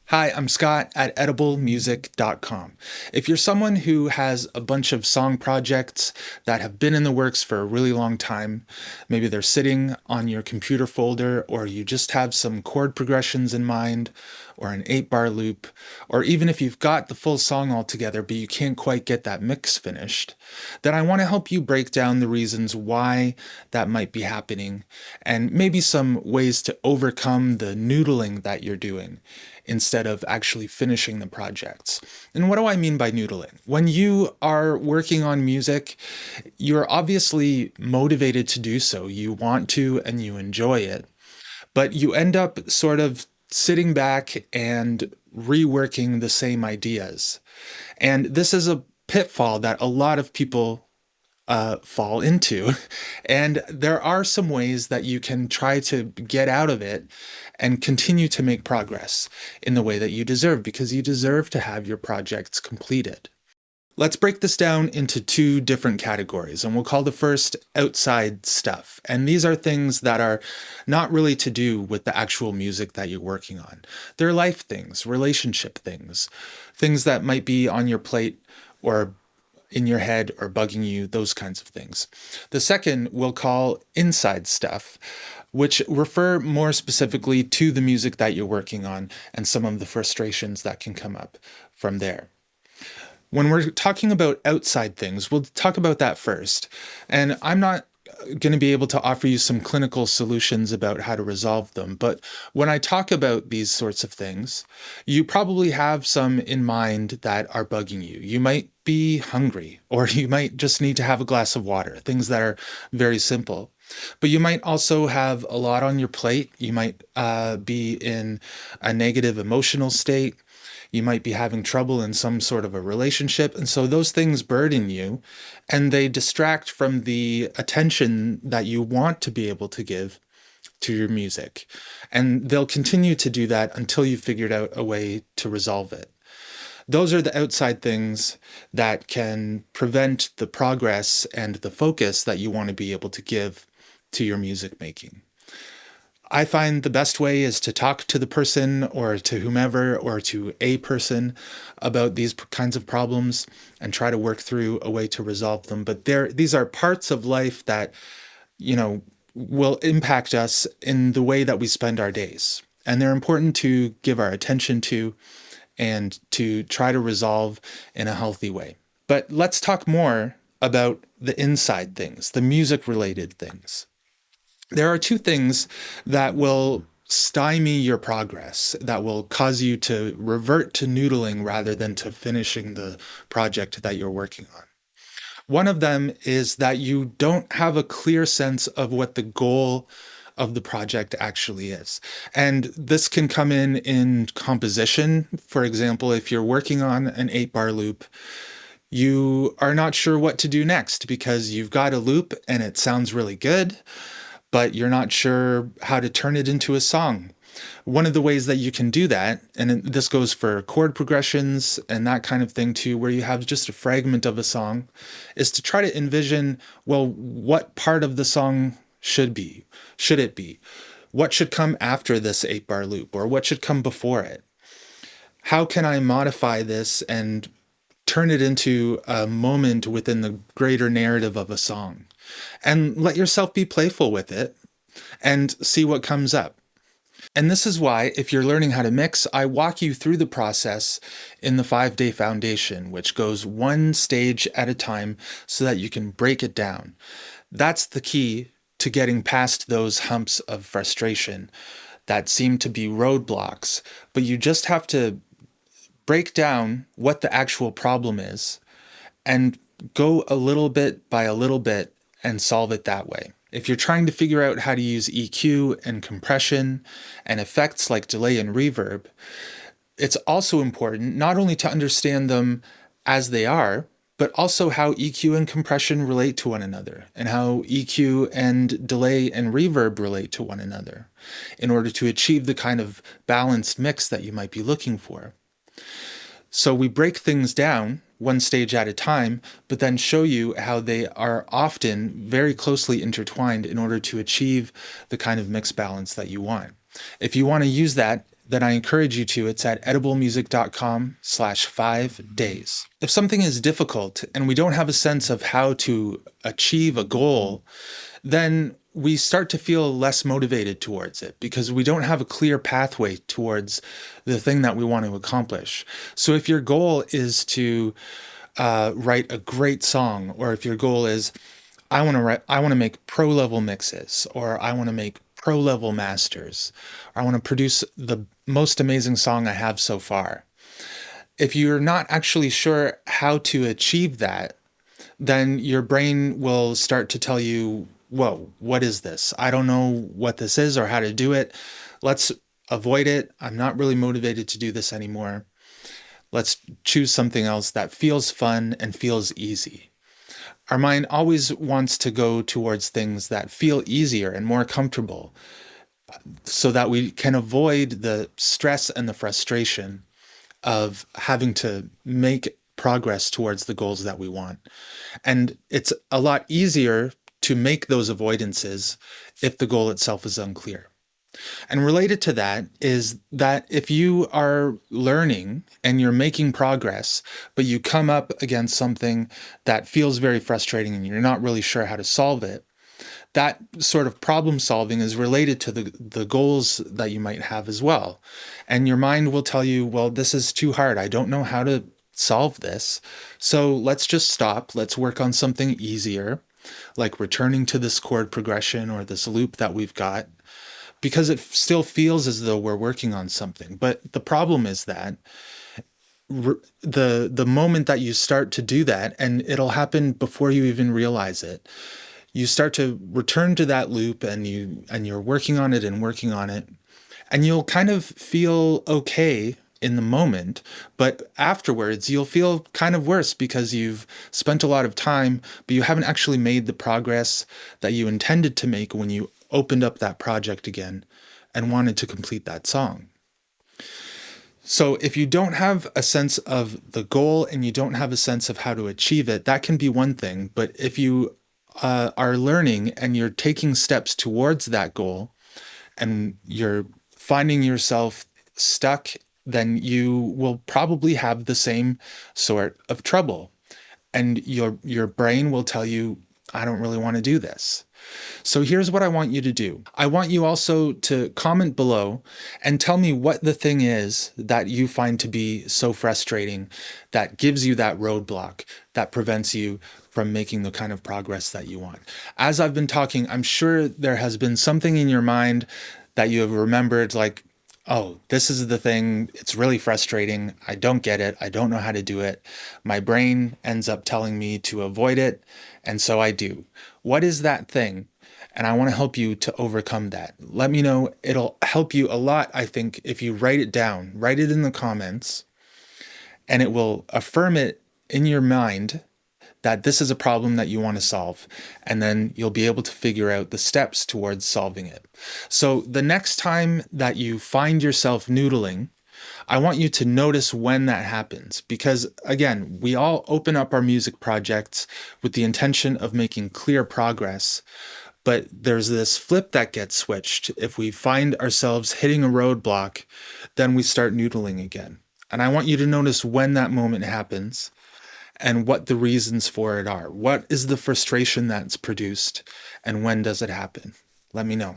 Hi, I'm Scott at ediblemusic.com. If you're someone who has a bunch of song projects that have been in the works for a really long time, maybe they're sitting on your computer folder, or you just have some chord progressions in mind, or an 8-bar loop, or even if you've got the full song all together but you can't quite get that mix finished, then I want to help you break down the reasons why that might be happening and maybe some ways to overcome the noodling that you're doing instead of actually finishing the projects. And what do I mean by noodling? When you are working on music, you're obviously motivated to do so. You want to and you enjoy it, but you end up sort of sitting back and reworking the same ideas. And this is a pitfall that a lot of people fall into. And there are some ways that you can try to get out of it and continue to make progress in the way that you deserve, because you deserve to have your projects completed. Let's break this down into two different categories, and we'll call the first outside stuff. And these are things that are not really to do with the actual music that you're working on. They're life things, relationship things, things that might be on your plate or in your head or bugging you, those kinds of things. The second we'll call inside stuff, which refer more specifically to the music that you're working on and some of the frustrations that can come up from there. When we're talking about outside things, we'll talk about that first. And I'm not going to be able to offer you some clinical solutions about how to resolve them. But when I talk about these sorts of things, you probably have some in mind that are bugging you. You might be hungry, or you might just need to have a glass of water, things that are very simple. But you might also have a lot on your plate. You might be in a negative emotional state. You might be having trouble in some sort of a relationship. And so those things burden you and they distract from the attention that you want to be able to give to your music. And they'll continue to do that until you've figured out a way to resolve it. Those are the outside things that can prevent the progress and the focus that you want to be able to give to your music making. I find the best way is to talk to the person or to whomever or to a person about these kinds of problems and try to work through a way to resolve them. But these are parts of life that, will impact us in the way that we spend our days. And they're important to give our attention to and to try to resolve in a healthy way. But let's talk more about the inside things, the music related things. There are two things that will stymie your progress, that will cause you to revert to noodling rather than to finishing the project that you're working on. One of them is that you don't have a clear sense of what the goal of the project actually is. And this can come in composition. For example, if you're working on an 8-bar loop, you are not sure what to do next because you've got a loop and it sounds really good, but you're not sure how to turn it into a song. One of the ways that you can do that, and this goes for chord progressions and that kind of thing too, where you have just a fragment of a song, is to try to envision, well, what part of the song should it be? What should come after this 8-bar loop, or what should come before it? How can I modify this and turn it into a moment within the greater narrative of a song? And let yourself be playful with it and see what comes up. And this is why, if you're learning how to mix, I walk you through the process in the 5-day foundation, which goes one stage at a time so that you can break it down. That's the key to getting past those humps of frustration that seem to be roadblocks. But you just have to break down what the actual problem is and go a little bit by a little bit and solve it that way. If you're trying to figure out how to use EQ and compression and effects like delay and reverb, it's also important not only to understand them as they are, but also how EQ and compression relate to one another and how EQ and delay and reverb relate to one another in order to achieve the kind of balanced mix that you might be looking for. So we break things down one stage at a time, but then show you how they are often very closely intertwined in order to achieve the kind of mix balance that you want. If you want to use that then I encourage you to. It's at ediblemusic.com/5days. If something is difficult and we don't have a sense of how to achieve a goal, then we start to feel less motivated towards it because we don't have a clear pathway towards the thing that we want to accomplish. So if your goal is to write a great song, or if your goal is, I want to make pro level mixes, or I want to make pro level masters, or I want to produce the most amazing song I have so far. If you're not actually sure how to achieve that, then your brain will start to tell you, whoa, what is this? I don't know what this is or how to do it. Let's avoid it. I'm not really motivated to do this anymore. Let's choose something else that feels fun and feels easy. Our mind always wants to go towards things that feel easier and more comfortable so that we can avoid the stress and the frustration of having to make progress towards the goals that we want. And it's a lot easier to make those avoidances if the goal itself is unclear. And related to that is that if you are learning and you're making progress, but you come up against something that feels very frustrating and you're not really sure how to solve it, that sort of problem solving is related to the goals that you might have as well. And your mind will tell you, well, this is too hard. I don't know how to solve this. So let's just stop. Let's work on something easier, like returning to this chord progression or this loop that we've got, because it still feels as though we're working on something. But the problem is that the moment that you start to do that, and it'll happen before you even realize it, you start to return to that loop, and you're working on it and working on it, and you'll kind of feel okay in the moment, but afterwards you'll feel kind of worse because you've spent a lot of time, but you haven't actually made the progress that you intended to make when you opened up that project again and wanted to complete that song. So if you don't have a sense of the goal and you don't have a sense of how to achieve it, that can be one thing. But if you are learning and you're taking steps towards that goal and you're finding yourself stuck, then you will probably have the same sort of trouble. And your brain will tell you, I don't really want to do this. So here's what I want you to do. I want you also to comment below and tell me what the thing is that you find to be so frustrating that gives you that roadblock that prevents you from making the kind of progress that you want. As I've been talking, I'm sure there has been something in your mind that you have remembered, like, oh, this is the thing. It's really frustrating. I don't get it. I don't know how to do it. My brain ends up telling me to avoid it, and so I do. What is that thing? And I want to help you to overcome that. Let me know. It'll help you a lot, I think, if you write it down. Write it in the comments, and it will affirm it in your mind that this is a problem that you want to solve, and then you'll be able to figure out the steps towards solving it. So the next time that you find yourself noodling, I want you to notice when that happens, because again, we all open up our music projects with the intention of making clear progress, but there's this flip that gets switched. If we find ourselves hitting a roadblock, then we start noodling again. And I want you to notice when that moment happens and what the reasons for it are. What is the frustration that's produced, and when does it happen? Let me know.